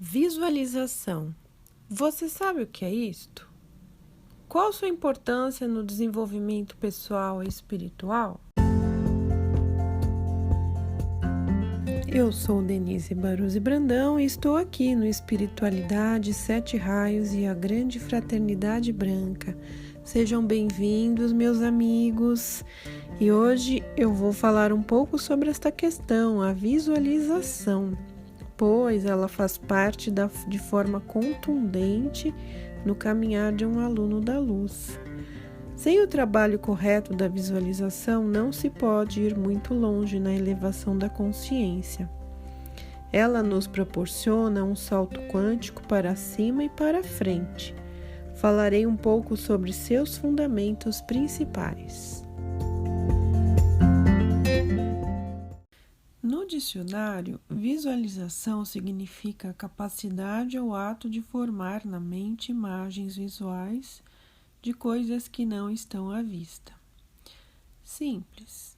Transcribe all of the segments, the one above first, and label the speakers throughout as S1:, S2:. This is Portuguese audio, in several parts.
S1: Visualização. Você sabe o que é isto? Qual sua importância no desenvolvimento pessoal e espiritual? Eu sou Denise Baruzzi Brandão e estou aqui no Espiritualidade, Sete Raios e a Grande Fraternidade Branca. Sejam bem-vindos, meus amigos. E hoje eu vou falar um pouco sobre esta questão, a visualização, pois ela faz parte de forma contundente no caminhar de um aluno da luz. Sem o trabalho correto da visualização, não se pode ir muito longe na elevação da consciência. Ela nos proporciona um salto quântico para cima e para frente. Falarei um pouco sobre seus fundamentos principais. No dicionário, visualização significa a capacidade ou ato de formar na mente imagens visuais de coisas que não estão à vista. Simples.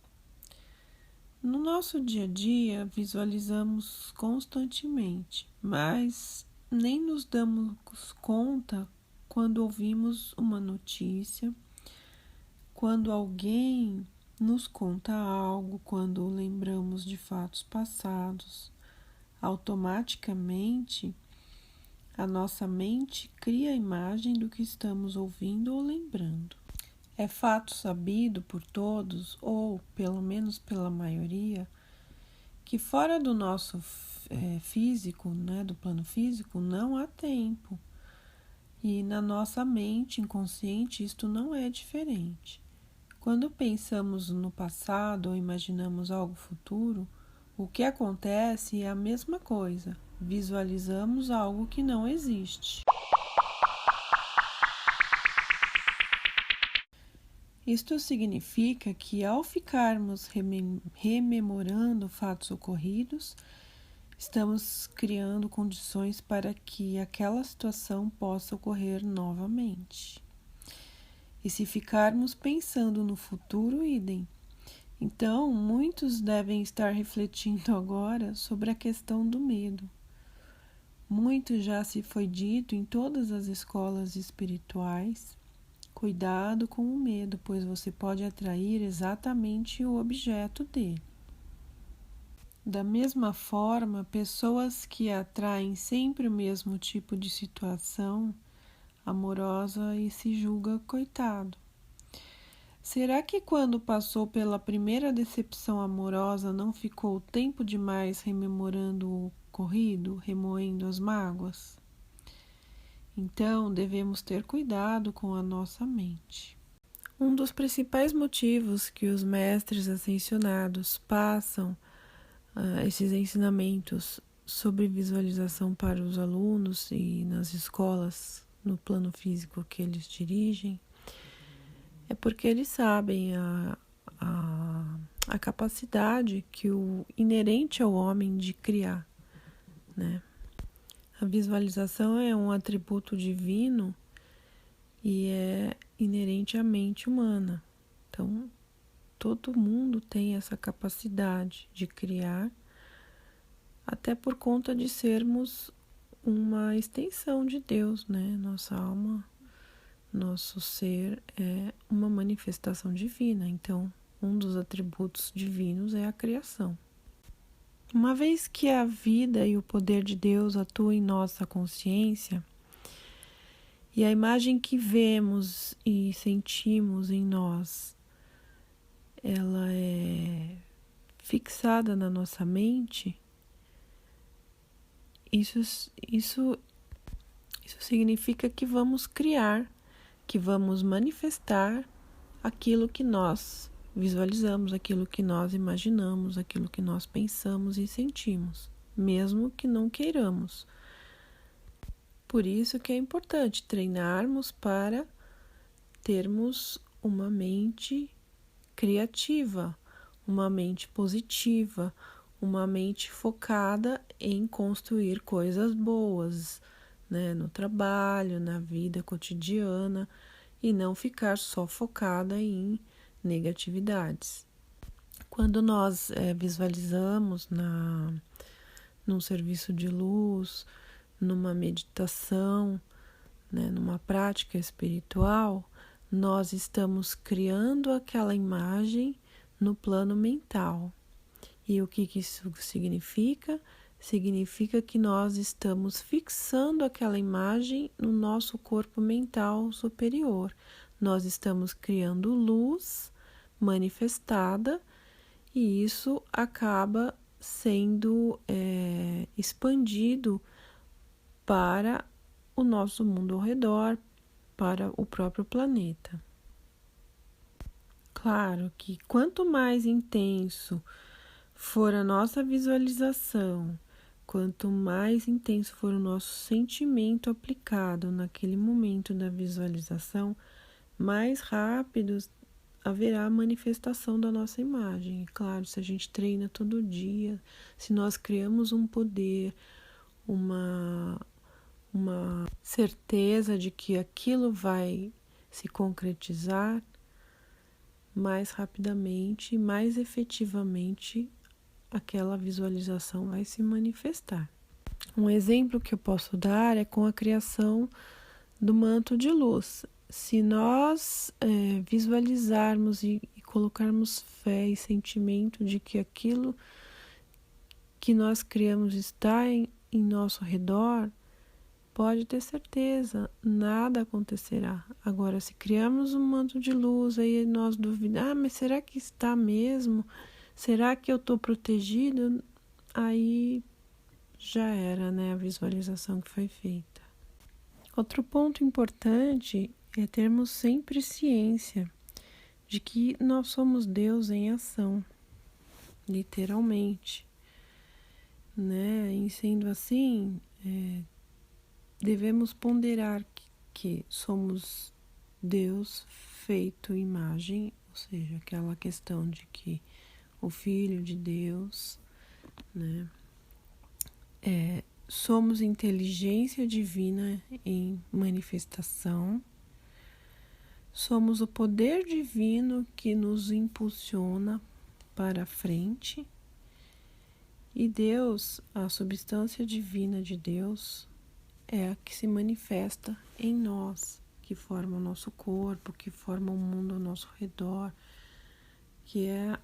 S1: No nosso dia a dia, visualizamos constantemente, mas nem nos damos conta quando ouvimos uma notícia, quando alguém nos conta algo, quando lembramos de fatos passados. Automaticamente, a nossa mente cria a imagem do que estamos ouvindo ou lembrando. É fato sabido por todos, ou pelo menos pela maioria, que fora do nosso físico, do plano físico, não há tempo. E na nossa mente inconsciente isto não é diferente. Quando pensamos no passado ou imaginamos algo futuro, o que acontece é a mesma coisa. Visualizamos algo que não existe. Isto significa que, ao ficarmos rememorando fatos ocorridos, estamos criando condições para que aquela situação possa ocorrer novamente. E se ficarmos pensando no futuro, idem. Então, muitos devem estar refletindo agora sobre a questão do medo. Muito já se foi dito em todas as escolas espirituais. Cuidado com o medo, pois você pode atrair exatamente o objeto dele. Da mesma forma, pessoas que atraem sempre o mesmo tipo de situação amorosa e se julga coitado. Será que quando passou pela primeira decepção amorosa não ficou tempo demais rememorando o ocorrido, remoendo as mágoas? Então, devemos ter cuidado com a nossa mente. Um dos principais motivos que os mestres ascensionados passam esses ensinamentos sobre visualização para os alunos e nas escolas, no plano físico que eles dirigem, é porque eles sabem a capacidade que o inerente ao homem de criar, né? A visualização é um atributo divino e é inerente à mente humana. Então, todo mundo tem essa capacidade de criar, até por conta de sermos uma extensão de Deus, né? Nossa alma, nosso ser é uma manifestação divina. Então, um dos atributos divinos é a criação. Uma vez que a vida e o poder de Deus atuam em nossa consciência, e a imagem que vemos e sentimos em nós, ela é fixada na nossa mente, isso significa que vamos criar, que vamos manifestar aquilo que nós visualizamos, aquilo que nós imaginamos, aquilo que nós pensamos e sentimos, mesmo que não queiramos. Por isso que é importante treinarmos para termos uma mente criativa, uma mente positiva, uma mente focada em construir coisas boas, no trabalho, na vida cotidiana, e não ficar só focada em negatividades. Quando nós visualizamos num serviço de luz, numa meditação, né, numa prática espiritual, nós estamos criando aquela imagem no plano mental. E o que isso significa? Significa que nós estamos fixando aquela imagem no nosso corpo mental superior. Nós estamos criando luz manifestada e isso acaba sendo expandido para o nosso mundo ao redor, para o próprio planeta. Claro que quanto mais intenso for a nossa visualização, quanto mais intenso for o nosso sentimento aplicado naquele momento da visualização, mais rápido haverá a manifestação da nossa imagem. E claro, se a gente treina todo dia, se nós criamos um poder, uma certeza de que aquilo vai se concretizar, mais rapidamente, mais efetivamente, aquela visualização vai se manifestar. Um exemplo que eu posso dar é com a criação do manto de luz. Se nós visualizarmos e colocarmos fé e sentimento de que aquilo que nós criamos está em nosso redor, pode ter certeza, nada acontecerá. Agora, se criarmos um manto de luz, aí nós duvidamos, mas será que está mesmo? Será que eu estou protegido? Aí já era, né, a visualização que foi feita. Outro ponto importante é termos sempre ciência de que nós somos Deus em ação, literalmente, né? E sendo assim, devemos ponderar que somos Deus feito imagem, ou seja, aquela questão de que o Filho de Deus, né? Somos inteligência divina em manifestação, somos o poder divino que nos impulsiona para a frente, e Deus, a substância divina de Deus, é a que se manifesta em nós, que forma o nosso corpo, que forma o mundo ao nosso redor, que é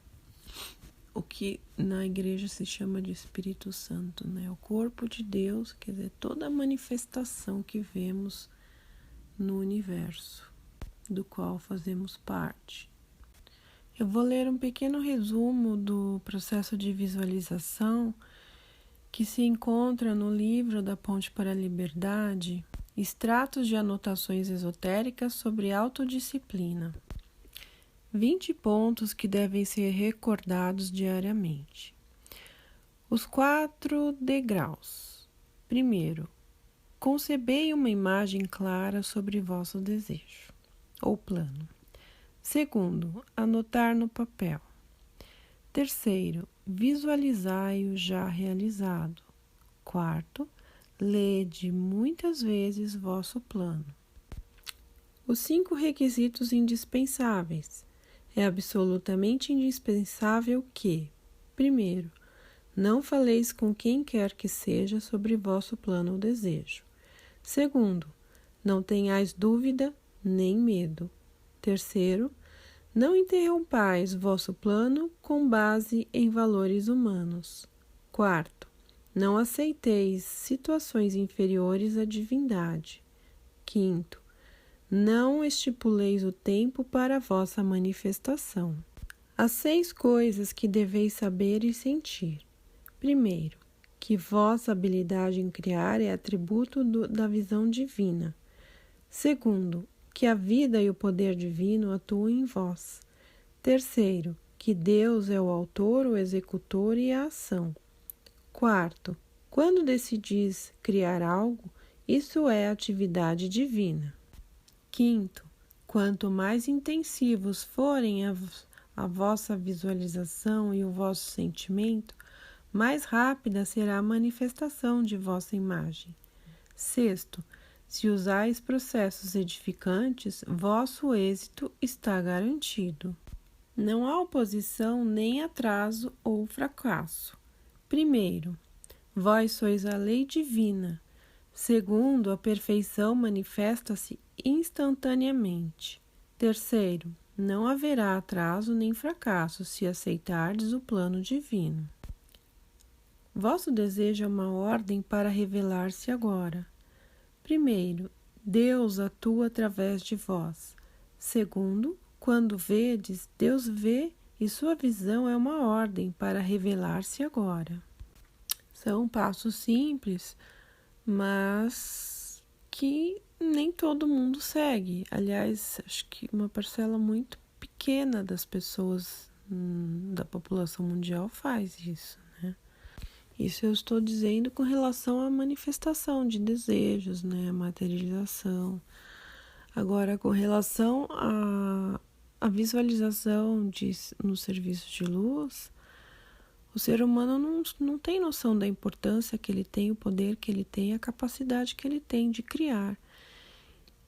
S1: o que na igreja se chama de Espírito Santo, né? O corpo de Deus, quer dizer, toda a manifestação que vemos no universo, do qual fazemos parte. Eu vou ler um pequeno resumo do processo de visualização que se encontra no livro da Ponte para a Liberdade, extratos de anotações esotéricas sobre autodisciplina. 20 pontos que devem ser recordados diariamente. Os 4 degraus. Primeiro, concebei uma imagem clara sobre vosso desejo ou plano. Segundo, anotar no papel. Terceiro, visualizai-o já realizado. Quarto, lede muitas vezes vosso plano. Os 5 requisitos indispensáveis. É absolutamente indispensável que, primeiro, não faleis com quem quer que seja sobre vosso plano ou desejo. Segundo, não tenhais dúvida nem medo. Terceiro, não interrompais vosso plano com base em valores humanos. Quarto, não aceiteis situações inferiores à divindade. Quinto, não estipuleis o tempo para a vossa manifestação. As 6 coisas que deveis saber e sentir. Primeiro, que vossa habilidade em criar é atributo da visão divina. Segundo, que a vida e o poder divino atuam em vós. Terceiro, que Deus é o autor, o executor e a ação. Quarto, quando decidis criar algo, isso é atividade divina. Quinto, quanto mais intensivos forem a vossa visualização e o vosso sentimento, mais rápida será a manifestação de vossa imagem. Sexto, se usais processos edificantes, vosso êxito está garantido. Não há oposição nem atraso ou fracasso. Primeiro, vós sois a lei divina. Segundo, a perfeição manifesta-se instantaneamente. Terceiro, não haverá atraso nem fracasso se aceitardes o plano divino. Vosso desejo é uma ordem para revelar-se agora. Primeiro, Deus atua através de vós. Segundo, quando vedes, Deus vê e sua visão é uma ordem para revelar-se agora. São passos simples, mas que nem todo mundo segue. Aliás, acho que uma parcela muito pequena das pessoas da população mundial faz isso, né? Isso eu estou dizendo com relação à manifestação de desejos, né? A materialização. Agora, com relação à visualização no serviço de luz, o ser humano não tem noção da importância que ele tem, o poder que ele tem, a capacidade que ele tem de criar.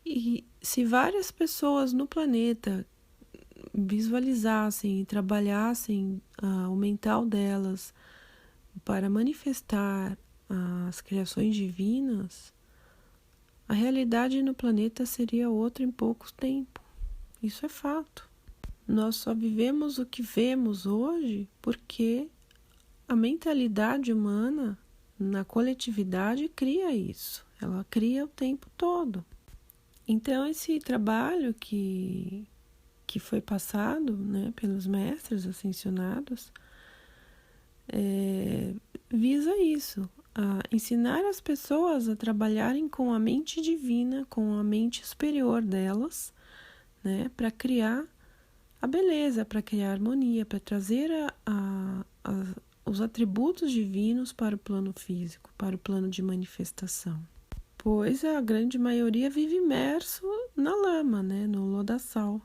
S1: E se várias pessoas no planeta visualizassem e trabalhassem o mental delas para manifestar as criações divinas, a realidade no planeta seria outra em pouco tempo. Isso é fato. Nós só vivemos o que vemos hoje porque a mentalidade humana na coletividade cria isso. Ela cria o tempo todo. Então, esse trabalho que foi passado, né, pelos mestres ascensionados visa isso, a ensinar as pessoas a trabalharem com a mente divina, com a mente superior delas, né, para criar a beleza, para criar a harmonia, para trazer os atributos divinos para o plano físico, para o plano de manifestação. Pois a grande maioria vive imerso na lama, né, no lodaçal,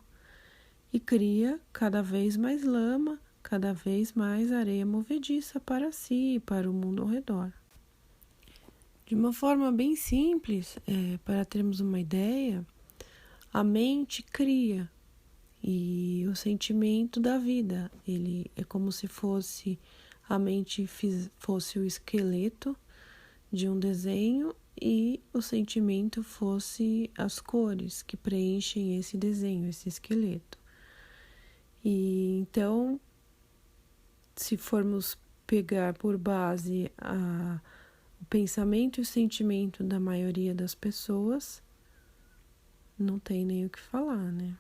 S1: e cria cada vez mais lama, cada vez mais areia movediça para si e para o mundo ao redor. De uma forma bem simples, para termos uma ideia, a mente cria e o sentimento da vida, ele é como se fosse a mente fosse o esqueleto de um desenho e o sentimento fosse as cores que preenchem esse desenho, esse esqueleto. E então, se formos pegar por base o pensamento e o sentimento da maioria das pessoas, não tem nem o que falar, né?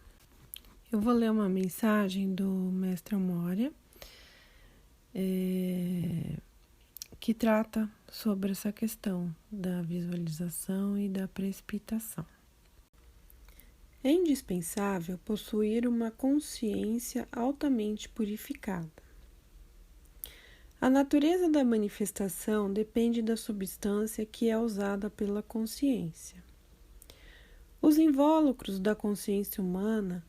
S1: Eu vou ler uma mensagem do Mestre Moria, que trata sobre essa questão da visualização e da precipitação. É indispensável possuir uma consciência altamente purificada. A natureza da manifestação depende da substância que é usada pela consciência. Os invólucros da consciência humana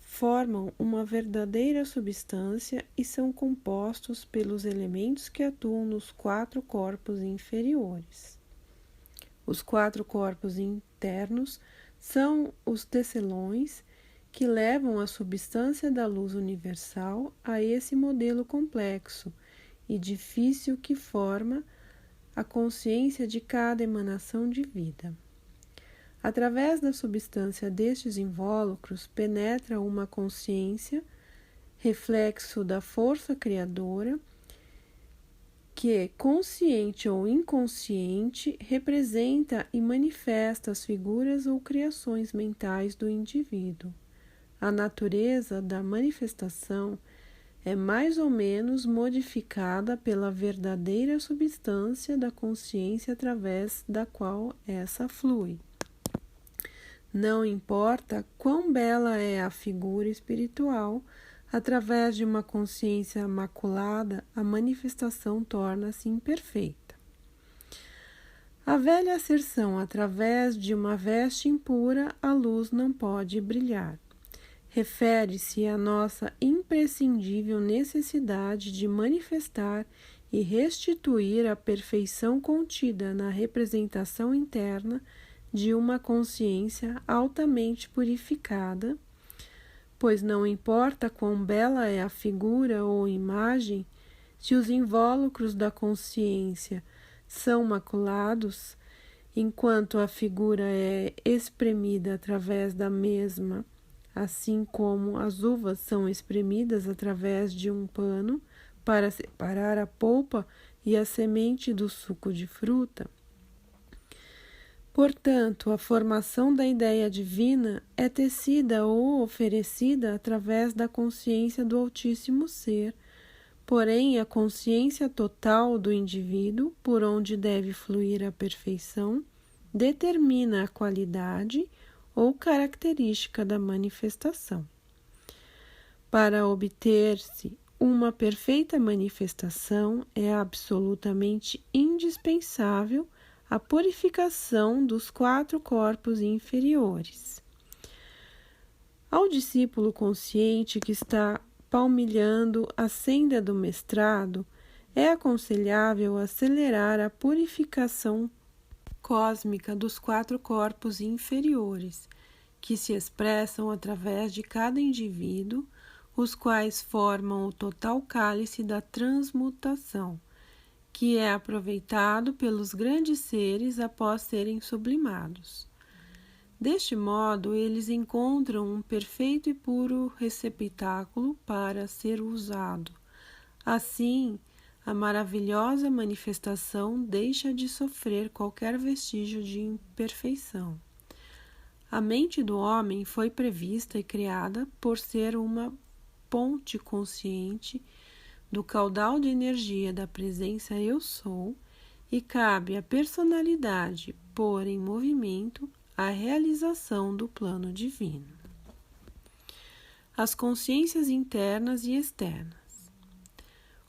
S1: formam uma verdadeira substância e são compostos pelos elementos que atuam nos 4 corpos inferiores. Os 4 corpos internos são os tecelões que levam a substância da luz universal a esse modelo complexo e difícil que forma a consciência de cada emanação de vida. Através da substância destes invólucros penetra uma consciência, reflexo da força criadora, que, consciente ou inconsciente, representa e manifesta as figuras ou criações mentais do indivíduo. A natureza da manifestação é mais ou menos modificada pela verdadeira substância da consciência através da qual essa flui. Não importa quão bela é a figura espiritual, através de uma consciência maculada, a manifestação torna-se imperfeita. A velha asserção, através de uma veste impura, a luz não pode brilhar, refere-se à nossa imprescindível necessidade de manifestar e restituir a perfeição contida na representação interna de uma consciência altamente purificada, pois não importa quão bela é a figura ou imagem, se os invólucros da consciência são maculados, enquanto a figura é espremida através da mesma, assim como as uvas são espremidas através de um pano para separar a polpa e a semente do suco de fruta. Portanto, a formação da ideia divina é tecida ou oferecida através da consciência do Altíssimo Ser, porém a consciência total do indivíduo, por onde deve fluir a perfeição, determina a qualidade ou característica da manifestação. Para obter-se uma perfeita manifestação, é absolutamente indispensável a purificação dos 4 corpos inferiores. Ao discípulo consciente que está palmilhando a senda do mestrado, é aconselhável acelerar a purificação cósmica dos 4 corpos inferiores, que se expressam através de cada indivíduo, os quais formam o total cálice da transmutação, que é aproveitado pelos grandes seres após serem sublimados. Deste modo, eles encontram um perfeito e puro receptáculo para ser usado. Assim, a maravilhosa manifestação deixa de sofrer qualquer vestígio de imperfeição. A mente do homem foi prevista e criada por ser uma ponte consciente do caudal de energia da presença Eu Sou, e cabe à personalidade pôr em movimento a realização do plano divino. As consciências internas e externas.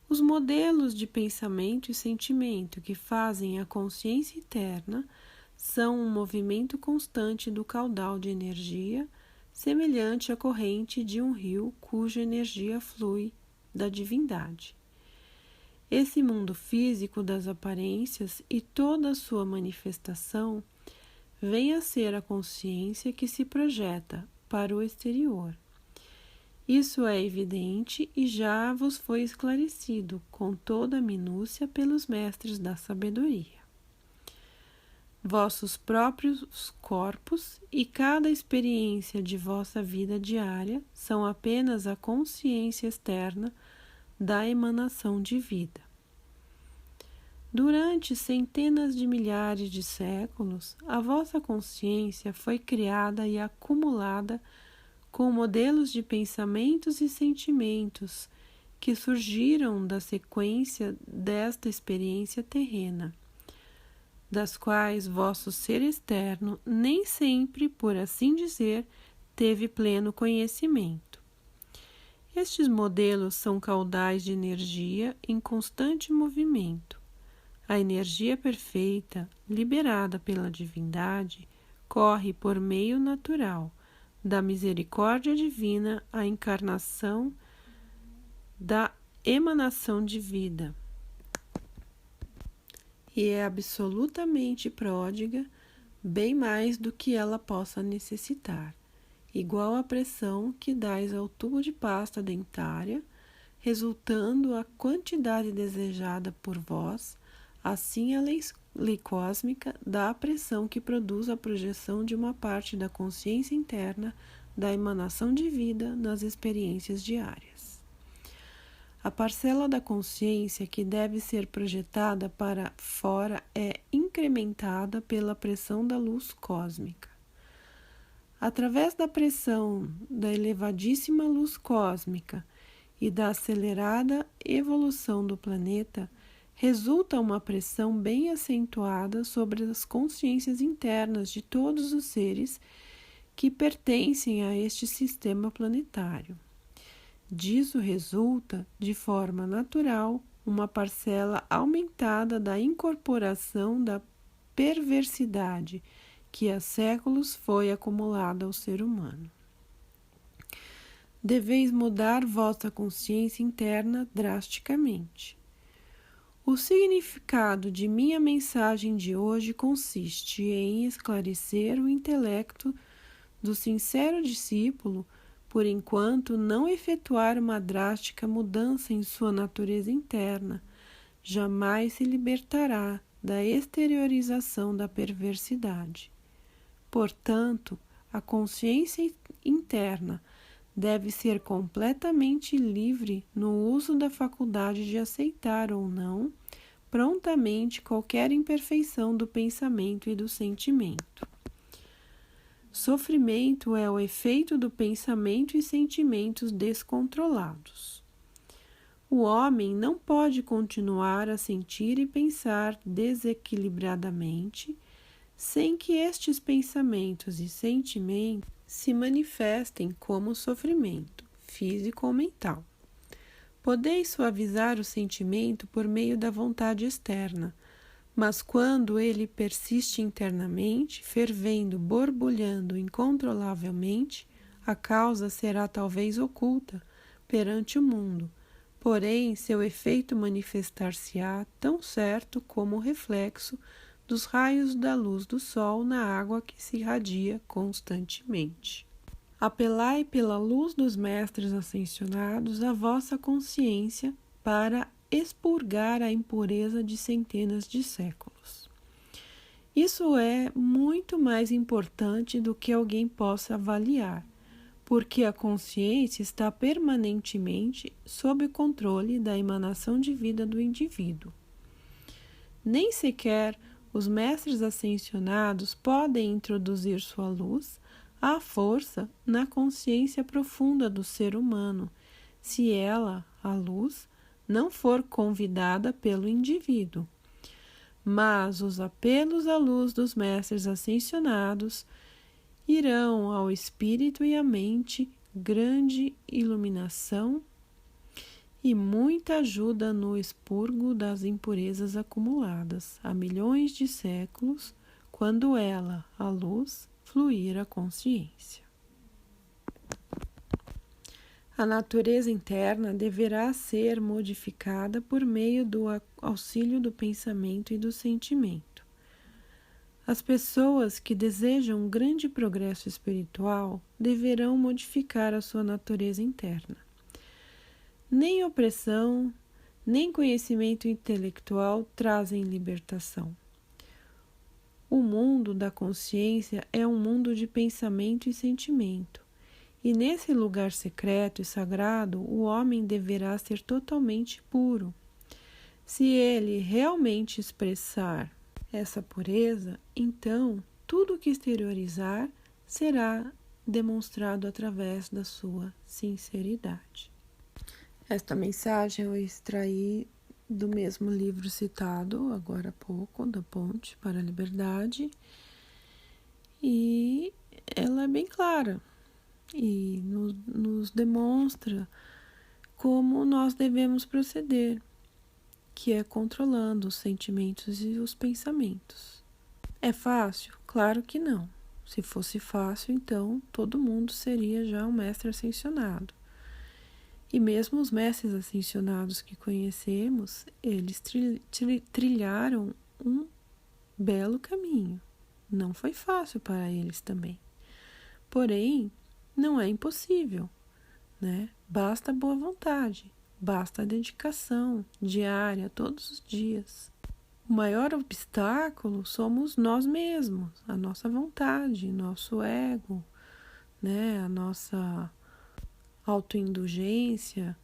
S1: Os modelos de pensamento e sentimento que fazem a consciência interna são um movimento constante do caudal de energia, semelhante à corrente de um rio cuja energia flui da divindade. Esse mundo físico das aparências e toda a sua manifestação vem a ser a consciência que se projeta para o exterior. Isso é evidente e já vos foi esclarecido com toda a minúcia pelos mestres da sabedoria. Vossos próprios corpos e cada experiência de vossa vida diária são apenas a consciência externa da emanação de vida. Durante centenas de milhares de séculos, a vossa consciência foi criada e acumulada com modelos de pensamentos e sentimentos que surgiram da sequência desta experiência terrena, das quais vosso ser externo nem sempre, por assim dizer, teve pleno conhecimento. Estes modelos são caudais de energia em constante movimento. A energia perfeita, liberada pela divindade, corre por meio natural da misericórdia divina à encarnação da emanação de vida. E é absolutamente pródiga, bem mais do que ela possa necessitar, igual à pressão que dais ao tubo de pasta dentária, resultando a quantidade desejada por vós, assim a lei cósmica dá a pressão que produz a projeção de uma parte da consciência interna da emanação de vida nas experiências diárias. A parcela da consciência que deve ser projetada para fora é incrementada pela pressão da luz cósmica. Através da pressão da elevadíssima luz cósmica e da acelerada evolução do planeta, resulta uma pressão bem acentuada sobre as consciências internas de todos os seres que pertencem a este sistema planetário. Disso resulta, de forma natural, uma parcela aumentada da incorporação da perversidade que há séculos foi acumulada ao ser humano. Deveis mudar vossa consciência interna drasticamente. O significado de minha mensagem de hoje consiste em esclarecer o intelecto do sincero discípulo, por enquanto não efetuar uma drástica mudança em sua natureza interna, jamais se libertará da exteriorização da perversidade. Portanto, a consciência interna deve ser completamente livre no uso da faculdade de aceitar ou não prontamente qualquer imperfeição do pensamento e do sentimento. Sofrimento é o efeito do pensamento e sentimentos descontrolados. O homem não pode continuar a sentir e pensar desequilibradamente sem que estes pensamentos e sentimentos se manifestem como sofrimento, físico ou mental. Podeis suavizar o sentimento por meio da vontade externa, mas quando ele persiste internamente, fervendo, borbulhando incontrolavelmente, a causa será talvez oculta perante o mundo, porém seu efeito manifestar-se-á tão certo como o reflexo dos raios da luz do sol na água que se irradia constantemente. Apelai pela luz dos mestres ascensionados a vossa consciência para expurgar a impureza de centenas de séculos. Isso é muito mais importante do que alguém possa avaliar, porque a consciência está permanentemente sob o controle da emanação de vida do indivíduo. Nem sequer os mestres ascensionados podem introduzir sua luz à força na consciência profunda do ser humano, se ela, a luz, não for convidada pelo indivíduo. Mas os apelos à luz dos mestres ascensionados irão ao espírito e à mente grande iluminação e muita ajuda no expurgo das impurezas acumuladas há milhões de séculos, quando ela, a luz, fluir a consciência. A natureza interna deverá ser modificada por meio do auxílio do pensamento e do sentimento. As pessoas que desejam um grande progresso espiritual deverão modificar a sua natureza interna. Nem opressão, nem conhecimento intelectual trazem libertação. O mundo da consciência é um mundo de pensamento e sentimento. E nesse lugar secreto e sagrado, o homem deverá ser totalmente puro. Se ele realmente expressar essa pureza, então tudo que exteriorizar será demonstrado através da sua sinceridade. Esta mensagem eu extraí do mesmo livro citado agora há pouco, da Ponte para a Liberdade, e ela é bem clara e nos demonstra como nós devemos proceder, que é controlando os sentimentos e os pensamentos. É fácil? Claro que não. Se fosse fácil, então todo mundo seria já um mestre ascensionado. E mesmo os mestres ascensionados que conhecemos, eles trilharam um belo caminho. Não foi fácil para eles também. Porém, não é impossível, né? Basta boa vontade, basta a dedicação diária, todos os dias. O maior obstáculo somos nós mesmos, a nossa vontade, nosso ego, né? A nossa autoindulgência,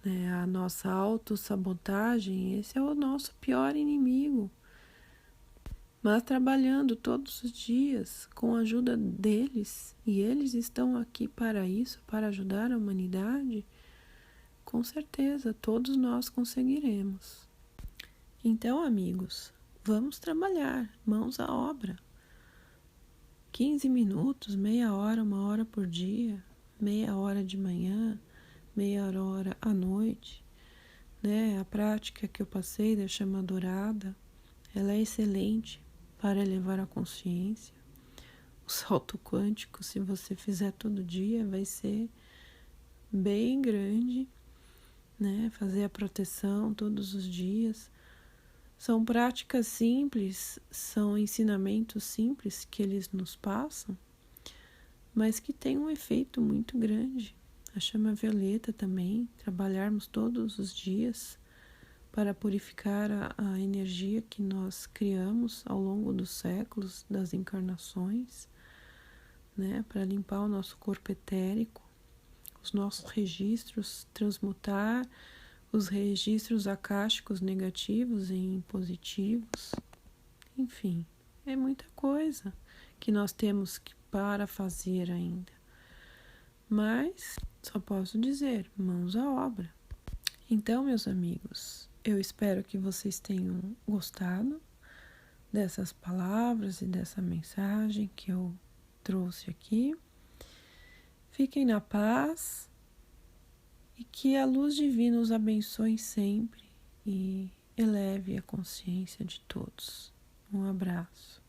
S1: né? A nossa autossabotagem. Esse é o nosso pior inimigo. Mas trabalhando todos os dias com a ajuda deles, e eles estão aqui para isso, para ajudar a humanidade, com certeza todos nós conseguiremos. Então, amigos, vamos trabalhar, mãos à obra. 15 minutos, meia hora, 1 hora por dia, meia hora de manhã, meia hora à noite, né? A prática que eu passei da chama dourada, ela é excelente para elevar a consciência. O salto quântico, se você fizer todo dia, vai ser bem grande, né? Fazer a proteção todos os dias. São práticas simples, são ensinamentos simples que eles nos passam, mas que têm um efeito muito grande. A chama violeta também, trabalharmos todos os dias para purificar a energia que nós criamos ao longo dos séculos, das encarnações, né? Para limpar o nosso corpo etérico, os nossos registros, transmutar os registros akáshicos negativos em positivos. Enfim, é muita coisa que nós temos para fazer ainda. Mas só posso dizer, mãos à obra. Então, meus amigos, eu espero que vocês tenham gostado dessas palavras e dessa mensagem que eu trouxe aqui. Fiquem na paz e que a luz divina os abençoe sempre e eleve a consciência de todos. Um abraço.